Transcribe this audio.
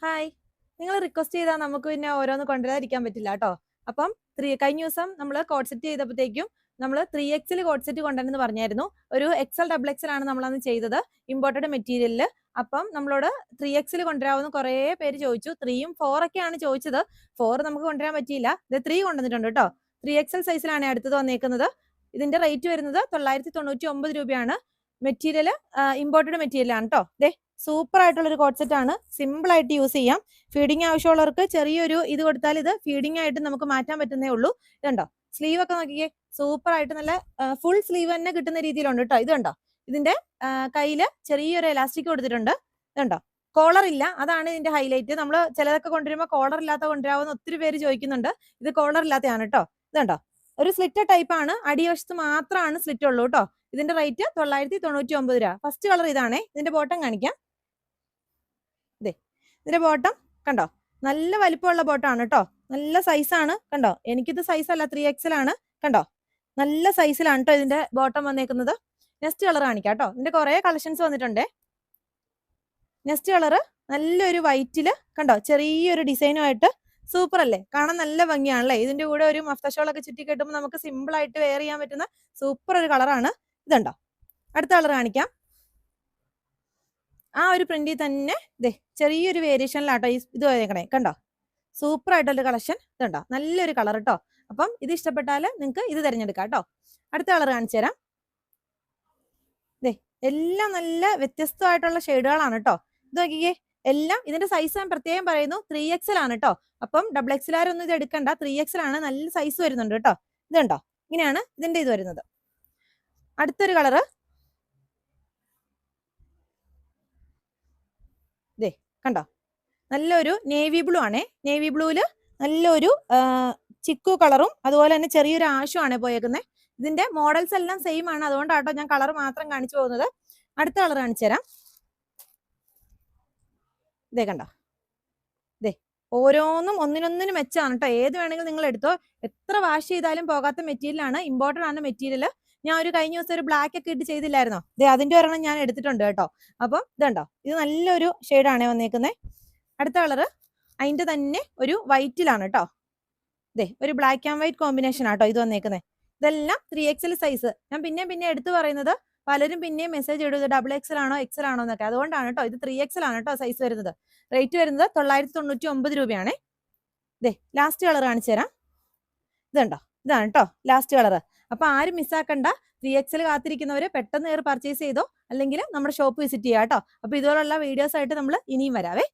Hi. നിങ്ങൾ request ചെയ്താൽ നമുക്ക് പിന്നെ ഓരോന്ന് കൊണ്ടുവരാതിരിക്കാൻ പറ്റില്ല കേട്ടോ. അപ്പം കഴിഞ്ഞ ദിവസം നമ്മൾ കോഡ് സെറ്റ് ചെയ്തപ്പോഴത്തേക്കും നമ്മൾ 3X കോഡ് സെറ്റ് കൊണ്ടുവരുന്നെന്ന് പറഞ്ഞായിരുന്നു. ഒരു XL, ആണ് നമ്മളന്ന് ചെയ്തത് ഇമ്പോർട്ടഡ് മെറ്റീരിയലിൽ. അപ്പം നമ്മളോട് 3X കൊണ്ടുവരാമെന്ന് കുറേ പേര് ചോദിച്ചു. 3ഉം 4ഒക്കെയാണ് ചോദിച്ചത്. 4 നമുക്ക് കൊണ്ടുവരാൻ പറ്റിയില്ല. ഇത് 3 കൊണ്ടുവന്നിട്ടുണ്ട് കേട്ടോ. 3XL സൈസിലാണ് അടുത്തത് വന്നേക്കുന്നത്. ഇതിന്റെ റേറ്റ് വരുന്നത് 999 രൂപയാണ്. മെറ്റീരിയൽ ഇമ്പോർട്ടഡ് മെറ്റീരിയൽ ആണ് കേട്ടോ. ദേ സൂപ്പർ ആയിട്ടുള്ള ഒരു കോഡ് സെറ്റ് ആണ്. സിമ്പിൾ ആയിട്ട് യൂസ് ചെയ്യാം. ഫീഡിങ് ആവശ്യമുള്ളവർക്ക് ചെറിയൊരു ഇത് കൊടുത്താൽ ഇത് ഫീഡിങ് ആയിട്ട് നമുക്ക് മാറ്റാൻ പറ്റുന്നേ ഉള്ളൂ. ഇതുണ്ടോ സ്ലീവ് ഒക്കെ നോക്കിയേ, സൂപ്പർ ആയിട്ട് നല്ല ഫുൾ സ്ലീവ് തന്നെ കിട്ടുന്ന രീതിയിലുണ്ട് കേട്ടോ. ഇതുണ്ടോ ഇതിന്റെ കയ്യില് ചെറിയൊരു എലാസ്റ്റിക് കൊടുത്തിട്ടുണ്ട്. ഇതുണ്ടോ കോളർ ഇല്ല, അതാണ് ഇതിന്റെ ഹൈലൈറ്റ്. നമ്മൾ ചിലതൊക്കെ കൊണ്ടുവരുമ്പോൾ കോളർ ഇല്ലാത്ത കൊണ്ടുവരാമെന്ന് ഒത്തിരി പേര് ചോദിക്കുന്നുണ്ട്. ഇത് കോളർ ഇല്ലാത്തതാണ് കേട്ടോ. ഇതുണ്ടോ ഒരു സ്ലിറ്റ് ടൈപ്പ് ആണ്. അടിവശത്ത് മാത്രമാണ് സ്ലിറ്റ് ഉള്ളൂ കേട്ടോ. ഇതിന്റെ റേറ്റ് 999 രൂപ. ഫസ്റ്റ് കളർ ഇതാണേ. ഇതിന്റെ ബോട്ടം കാണിക്കാം. ഇതിന്റെ ബോട്ടം കണ്ടോ, നല്ല വലിപ്പമുള്ള ബോട്ടമാണ് കേട്ടോ. നല്ല സൈസാണ് കണ്ടോ. എനിക്കിത് സൈസ് അല്ല, 3XL ആണ് കണ്ടോ. നല്ല സൈസിലാണ് കേട്ടോ ഇതിന്റെ ബോട്ടം വന്നേക്കുന്നത്. നെക്സ്റ്റ് കളർ കാണിക്കാം കേട്ടോ. ഇതിന്റെ കുറെ കളക്ഷൻസ് വന്നിട്ടുണ്ടേ. നെക്സ്റ്റ് കളർ നല്ലൊരു വൈറ്റില് കണ്ടോ, ചെറിയൊരു ഡിസൈനുമായിട്ട് സൂപ്പർ അല്ലേ, കാണാൻ നല്ല ഭംഗിയാണല്ലേ. ഇതിന്റെ കൂടെ ഒരു മഫ്ത ഷോളൊക്കെ ചുറ്റി കെട്ടുമ്പോൾ നമുക്ക് സിമ്പിൾ ആയിട്ട് വെയർ ചെയ്യാൻ പറ്റുന്ന സൂപ്പർ ഒരു കളറാണ്. ഇതുണ്ടോ അടുത്ത കളർ കാണിക്കാം. ആ ഒരു പ്രിന്റിൽ തന്നെ ചെറിയൊരു വേരിയേഷനിലാട്ടോ ഇത് വന്നേക്കണേ കണ്ടോ. സൂപ്പർ ആയിട്ടുള്ള കളക്ഷൻ. ഇതുണ്ടോ നല്ലൊരു കളർ കേട്ടോ. അപ്പം ഇത് ഇഷ്ടപ്പെട്ടാൽ നിങ്ങൾക്ക് ഇത് തിരഞ്ഞെടുക്കാം കേട്ടോ. അടുത്ത കളർ കാണിച്ചു തരാം. എല്ലാം നല്ല വ്യത്യസ്തമായിട്ടുള്ള ഷെയ്ഡുകളാണ് കേട്ടോ. ഇത് നോക്കിക്കേ, എല്ലാം ഇതിന്റെ സൈസ് ഞാൻ പ്രത്യേകം പറയുന്നു 3XL ആണ് കേട്ടോ. അപ്പം XXL ഒന്നും ഇത് എടുക്കണ്ട, 3XL ആണ്. നല്ല സൈസ് വരുന്നുണ്ട് കേട്ടോ. ഇതുണ്ടോ ഇങ്ങനെയാണ് ഇതിന്റെ ഇത് വരുന്നത്. അടുത്തൊരു കളറ് കണ്ടോ, നല്ലൊരു നേവി ബ്ലൂ ആണേ. നേവി ബ്ലൂവില് നല്ലൊരു ചിക്കു കളറും അതുപോലെ തന്നെ ചെറിയൊരു ആഷും ആണ് പോയേക്കുന്നത്. ഇതിന്റെ മോഡൽസ് എല്ലാം സെയിം ആണ്, അതുകൊണ്ടാട്ടോ ഞാൻ കളർ മാത്രം കാണിച്ചു പോകുന്നത്. അടുത്ത കളർ കാണിച്ചു തരാം. കണ്ടോ, ഓരോന്നും ഒന്നിനൊന്നിനും മെച്ചാണ് കേട്ടോ. ഏത് വേണമെങ്കിലും നിങ്ങൾ എടുത്തോ. എത്ര വാഷ് ചെയ്താലും പോകാത്ത മെറ്റീരിയൽ ആണ്. ഇമ്പോർട്ടഡ് ആണ് മെറ്റീരിയൽ. ഞാൻ ഒരു കഴിഞ്ഞ ദിവസം ഒരു ബ്ലാക്ക് ഒക്കെ ഇട്ട് ചെയ്തില്ലായിരുന്നോ, അതിന്റെ ഒരെണ്ണം ഞാൻ എടുത്തിട്ടുണ്ട് കേട്ടോ. അപ്പം ഇതുണ്ടോ, ഇത് നല്ലൊരു ഷെയ്ഡാണ് വന്നേക്കുന്നത്. അടുത്ത കളറ് അതിന്റെ തന്നെ ഒരു വൈറ്റിലാണ് കേട്ടോ. ഒരു ബ്ലാക്ക് ആൻഡ് വൈറ്റ് കോമ്പിനേഷൻ ആട്ടോ ഇത് വന്നേക്കുന്നത്. ഇതെല്ലാം 3XL സൈസ്. ഞാൻ പിന്നെ എടുത്തു പറയുന്നത്, പലരും പിന്നെയും മെസ്സേജ് ഇടുന്നത് XXL ആണോ XL ആണോ എന്നൊക്കെ. അതുകൊണ്ടാണ് കേട്ടോ. ഇത് 3XL ആണ് കേട്ടോ സൈസ് വരുന്നത്. റേറ്റ് വരുന്നത് 999 രൂപയാണ്. ലാസ്റ്റ് കളർ കാണിച്ചു തരാം. ഇതുണ്ടോ, ഇതാണ് കേട്ടോ ലാസ്റ്റ് കളർ. അപ്പൊ ആരും മിസ്സാക്കണ്ട. 3XL കാത്തിരിക്കുന്നവര് പെട്ടെന്ന് പർച്ചേസ് ചെയ്തോ, അല്ലെങ്കിൽ നമ്മുടെ ഷോപ്പ് വിസിറ്റ് ചെയ്യാം കേട്ടോ. അപ്പൊ ഇതുപോലുള്ള വീഡിയോസ് ആയിട്ട് നമ്മൾ ഇനിയും വരാവേ.